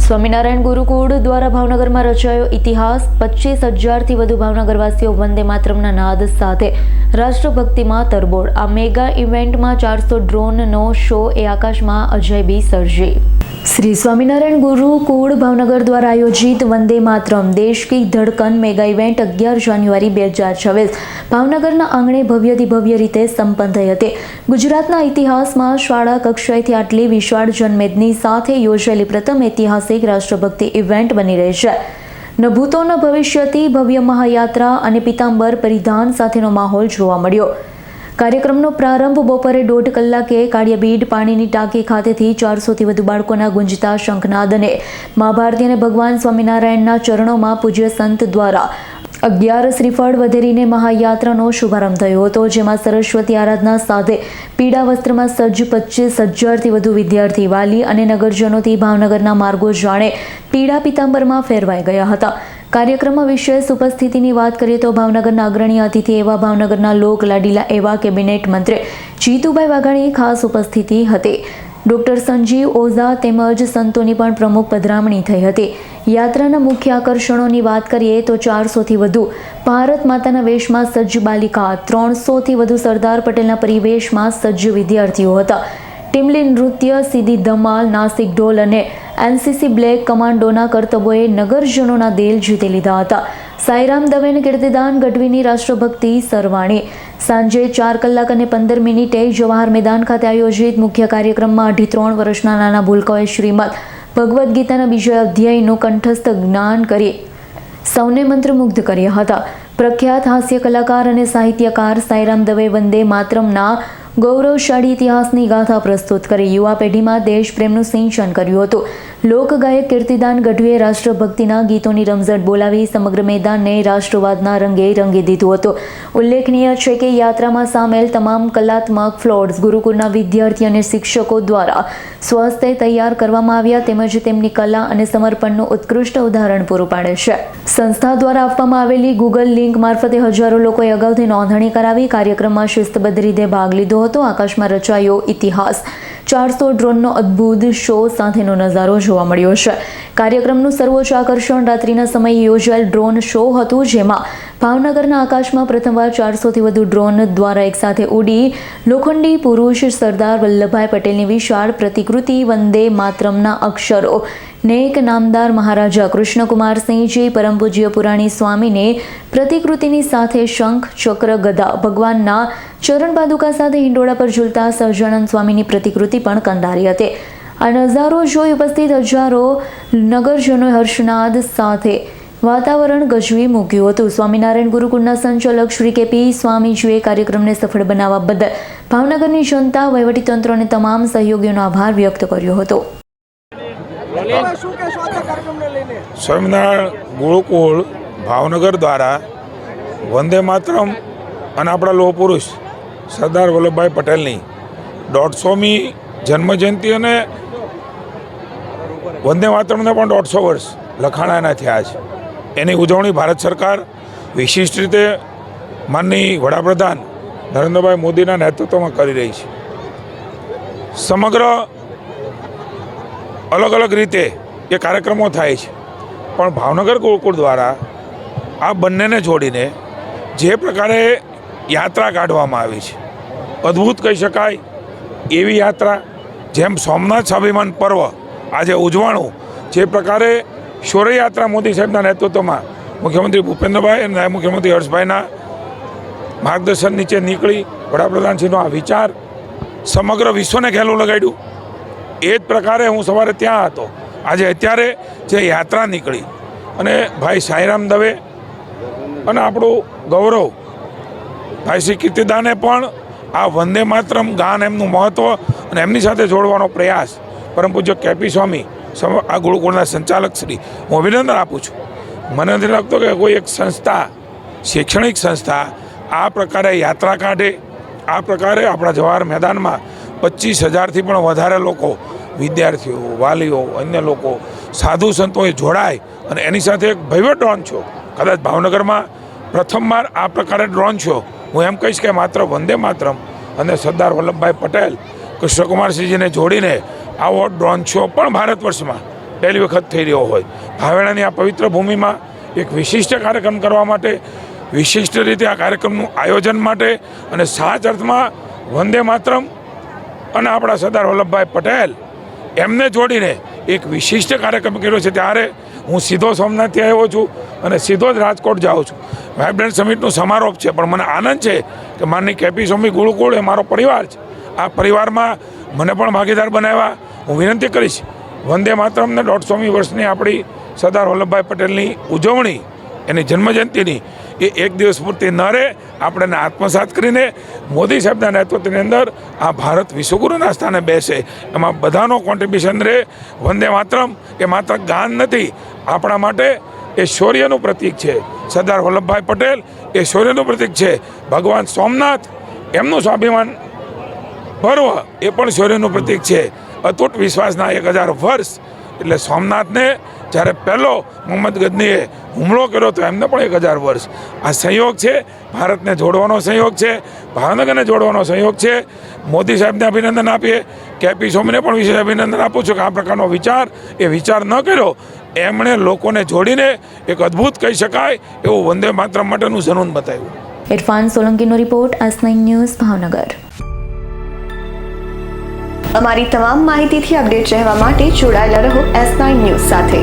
સ્વામિનારાયણ ગુરુકુળ દ્વારા ભાવનગરમાં રચાયો ઇતિહાસ। 25,000થી વધુ ભાવનગરવાસીઓ વંદે માતરમના નાદ સાથે રાષ્ટ્રભક્તિમાં તરબોળ। આ મેગા ઇવેન્ટમાં 400 ડ્રોનનો શો એ આકાશમાં અજાયબી સર્જી। श्री स्वामीनारायण गुरुकुल भावनगर द्वारा आयोजित वंदे मातरम देश की धड़कन मेगा इवेंट 11 जान्युआरी 2026 भावनगरना आंगणे भव्यથી भव्य रीते संपन्न થઈ હતી। ગુજરાતના ઇતિહાસમાં શાળા કક્ષાએથી આટલી વિશાળ જનમેદની સાથે યોજાયેલી પ્રથમ ઐતિહાસિક રાષ્ટ્રભક્તિ ઇવેન્ટ બની રહી છે। ન ભૂતો ન ભવિષ્યથી ભવ્ય મહાયાત્રા અને પિતાંબર પરિધાન સાથેનો માહોલ જોવા મળ્યો। કાર્યક્રમનો પ્રારંભ બપોરે 1.5 કલાકે કાળિયાબીડ પાણીની ટાંકી ખાતેથી 400થી વધુ બાળકોના ગુંજતા શંખનાદ અને મા ભારતી અને ભગવાન સ્વામિનારાયણના ચરણોમાં પૂજ્ય સંત દ્વારા 11 શ્રીફળ વધેરીને મહાયાત્રાનો શુભારંભ થયો હતો, જેમાં સરસ્વતી આરાધના સાથે પીળા વસ્ત્રમાં સજ્જ 25,000થી વધુ વિદ્યાર્થી, વાલી અને નગરજનોથી ભાવનગરના માર્ગો જાણે પીળા પિતાંબરમાં ફેરવાઈ ગયા હતા। કાર્યક્રમમાં વિશેષ ઉપસ્થિતિની વાત કરીએ તો ભાવનગરના અગ્રણી અતિથિ એવા ભાવનગરના લોક લાડીલા એવા કેબિનેટ મંત્રી જીતુભાઈ વાઘાણી ખાસ ઉપસ્થિતિ હતી। ડોક્ટર સંજીવ ઓઝા તેમજ સંતોની પણ પ્રમુખ પધરામણી થઈ હતી। યાત્રાના મુખ્ય આકર્ષણોની વાત કરીએ તો 400થી વધુ ભારત માતાના વેશમાં સજ્જ બાલિકા, 300થી વધુ સરદાર પટેલના પરિવેશમાં સજ્જ વિદ્યાર્થીઓ હતા। ટીમલી નૃત્ય, સીધી ધમાલ, નાસિક ઢોલ અને એનસીસી બ્લેક કમાન્ડોના કરતબોએ નગરજનોના દિલ જીતી લીધા હતા। સાઈરામ દવે અને કીર્તિદાન ગઢવીની રાષ્ટ્રભક્તિ સરવાણી। સાંજે 4 કલાક અને 15 મિનિટે જવાહર મેદાન ખાતે આયોજિત મુખ્ય કાર્યક્રમમાં 2.5 વર્ષના નાના ભૂલકાઓએ શ્રીમદ ભગવદ્ ગીતાના બીજા અધ્યાયનું કંઠસ્થ જ્ઞાન કરી સૌને મંત્રમુગ્ધ કર્યા હતા। પ્રખ્યાત હાસ્ય કલાકાર અને સાહિત્યકાર સાઈરામ દવે વંદે માતરમના ગૌરવશાળી ઇતિહાસની ગાથા પ્રસ્તુત કરી યુવા પેઢીમાં દેશપ્રેમનું સિંચન કર્યું હતું। લોકગાયક કીર્તિદાન ગઢવીએ રાષ્ટ્રભક્તિના ગીતોની રમઝટ બોલાવી સમગ્ર મેદાનને રાષ્ટ્રવાદના રંગે રંગી દીધું હતું। ઉલ્લેખનીય છે કે યાત્રામાં સામેલ તમામ કલાત્મક ફ્લોટ્સ ગુરુકુળના વિદ્યાર્થી અને શિક્ષકો દ્વારા સ્વહસ્તે તૈયાર કરવામાં આવ્યા, તેમજ તેમની કલા અને સમર્પણનું ઉત્કૃષ્ટ ઉદાહરણ પૂરું પાડે છે। સંસ્થા દ્વારા આપવામાં આવેલી ગૂગલ લિંક મારફતે હજારો લોકોએ અગાઉથી નોંધણી કરાવી કાર્યક્રમમાં શિસ્તબદ્ધ રીતે ભાગ લીધો હતો। આકાશમાં રચાયો ઇતિહાસ। 400 ડ્રોનનો અદ્ભુત શો સાથેનો નજારો જોવા મળ્યો છે। કાર્યક્રમનું સર્વોચ્ચ આકર્ષણ રાત્રિના સમયે યોજાયેલ ડ્રોન શો હતું, જેમાં ભાવનગરના આકાશમાં પ્રથમવાર 400થી વધુ ડ્રોન દ્વારા એકસાથે ઉડી લોખંડી પુરુષ સરદાર વલ્લભભાઈ પટેલની વિશાળ પ્રતિકૃતિ વંદે માતરમના અક્ષરો નેક નામદાર મહારાજા કૃષ્ણકુમારસિંહજી પરમ પૂજ્ય પુરાણી સ્વામીને પ્રતિકૃતિની સાથે શંખ, ચક્ર, ગદા, ભગવાનના ચરણ પાદુકા સાથે હિંડોળા પર ઝૂલતા સહજાનંદ સ્વામીની પ્રતિકૃતિ પણ કંડારી હતી। આ નજારો જોઈ ઉપસ્થિત હજારો નગરજનોએ હર્ષનાદ સાથે વાતાવરણ ગજવી મૂક્યું હતું। સ્વામિનારાયણ ગુરુકુળના સંચાલક શ્રી કેપી સ્વામીજીએ કાર્યક્રમને સફળ બનાવવા બદલ ભાવનગરની જનતા, વહીવટીતંત્ર અને તમામ સહયોગીઓનો આભાર વ્યક્ત કર્યો હતો। સ્વામિનારાયણ ગુરુકુળ ભાવનગર દ્વારા વંદે માતરમ અને આપણા લોહ પુરુષ સરદાર વલ્લભભાઈ પટેલની 150મી જન્મજયંતિ અને વંદે માતરમને પણ 150 વર્ષ લખાણાના થયા છે, એની ઉજવણી ભારત સરકાર વિશિષ્ટ રીતે માનની વડાપ્રધાન નરેન્દ્રભાઈ મોદીના નેતૃત્વમાં કરી રહી છે। સમગ્ર અલગ અલગ રીતે એ કાર્યક્રમો થાય છે, પણ ભાવનગર ગુરુકુળ દ્વારા આ બંનેને જોડીને જે પ્રકારે યાત્રા કાઢવામાં આવી છે, અદ્ભુત કહી શકાય એવી યાત્રા। જેમ સોમનાથ સ્વાભિમાન પર્વ આજે ઉજવાણું, જે પ્રકારે શૌર્યયાત્રા મોદી સાહેબના નેતૃત્વમાં મુખ્યમંત્રી ભૂપેન્દ્રભાઈ અને નાયબ મુખ્યમંત્રી હર્ષભાઈના માર્ગદર્શન નીચે નીકળી વડાપ્રધાનશ્રીનો આ વિચાર સમગ્ર વિશ્વને ઘેલું લગાડ્યું, એ જ પ્રકારે હું સવારે ત્યાં હતો। આજે અત્યારે જે યાત્રા નીકળી અને ભાઈ સાઈરામ દવે અને આપણું ગૌરવ ભાઈ શ્રી કીર્તિદાને પણ આ વંદે માતરમ ગાન એમનું મહત્ત્વ અને એમની સાથે જોડવાનો પ્રયાસ પરમ પૂજ્ય કેપી સ્વામી આ ગુરુકુળના સંચાલક શ્રી હું અભિનંદન આપું છું। મને નથી લાગતો કે કોઈ એક સંસ્થા, શૈક્ષણિક સંસ્થા આ પ્રકારે યાત્રા કાઢે, આ પ્રકારે આપણા જવાહર મેદાનમાં 25,000થી પણ વધારે લોકો, વિદ્યાર્થીઓ, વાલીઓ, અન્ય લોકો, સાધુ સંતોએ જોડાય અને એની સાથે એક ભવ્ય ડ્રોન શો, કદાચ ભાવનગરમાં પ્રથમવાર આ પ્રકારે ડ્રોન શો, હું એમ કહીશ કે માત્ર વંદે માતરમ અને સરદાર વલ્લભભાઈ પટેલ કૃષ્ણકુમારસિંહજીને જોડીને આવો ડ્રોન શો પણ ભારત વર્ષમાં પહેલી વખત થઈ રહ્યો હોય. ભાવેણાની આ પવિત્ર ભૂમિમાં એક વિશિષ્ટ કાર્યક્રમ કરવા માટે, વિશિષ્ટ રીતે આ કાર્યક્રમનું આયોજન માટે અને સાચ અર્થમાં વંદે માતરમ અને આપણા સરદાર વલ્લભભાઈ પટેલ એમને જોડીને એક વિશિષ્ટ કાર્યક્રમ કર્યો છે. ત્યારે હું સીધો સોમનાથથી આવ્યો છું અને સીધો જ રાજકોટ જાઉં છું. વાઇબ્રન્ટ સમિટનું સમારોહ છે, પણ મને આનંદ છે કે માનની કેપી સ્વામી ગુરુકુળ એ મારો પરિવાર છે. આ પરિવારમાં મને પણ ભાગીદાર બનાવ્યા. હું વિનંતી કરીશ, વંદે માતરમને 150મી વર્ષની આપણી સરદાર વલ્લભભાઈ પટેલની ઉજવણી, એની જન્મજયંતિની, એ એક દિવસ પૂરતી ન રહે. આપણે એને આત્મસાત કરીને મોદી સાહેબના નેતૃત્વની અંદર આ ભારત વિશ્વગુરુના સ્થાને બેસે, એમાં બધાનો કોન્ટ્રીબ્યુશન રહે. વંદે માતરમ એ માત્ર ગાન નથી, આપણા માટે એ શૌર્યનું પ્રતીક છે. સરદાર વલ્લભભાઈ પટેલ એ શૌર્યનું પ્રતીક છે. ભગવાન સોમનાથ એમનું સ્વાભિમાન પર્વ એ પણ શૌર્યનું પ્રતીક છે. અતૂટ વિશ્વાસના 1000 વર્ષ. એટલે સોમનાથને જ્યારે પહેલો મોહમ્મદ ગઝનીએ હુમલો કર્યો તો એમને પણ 1000 વર્ષ. આ સંયોગ છે, ભારતને જોડવાનો સંયોગ છે, ભાવનગરને જોડવાનો સંયોગ છે. મોદી સાહેબને અભિનંદન આપીએ, કેપી સ્વામીને પણ વિશેષ અભિનંદન આપું છું કે આ પ્રકારનો વિચાર ન કર્યો. એમણે લોકોને જોડીને એક અદ્ભુત કહી શકાય એવું વંદે માતરમ માટેનું જનૂન બતાવ્યું. ઇરફાન સોલંકીનો રિપોર્ટ, S9 ન્યૂઝ, ભાવનગર. અમારી તમામ માહિતીથી અપડેટ રહેવા માટે જોડાયેલા રહો S9 ન્યૂઝ સાથે.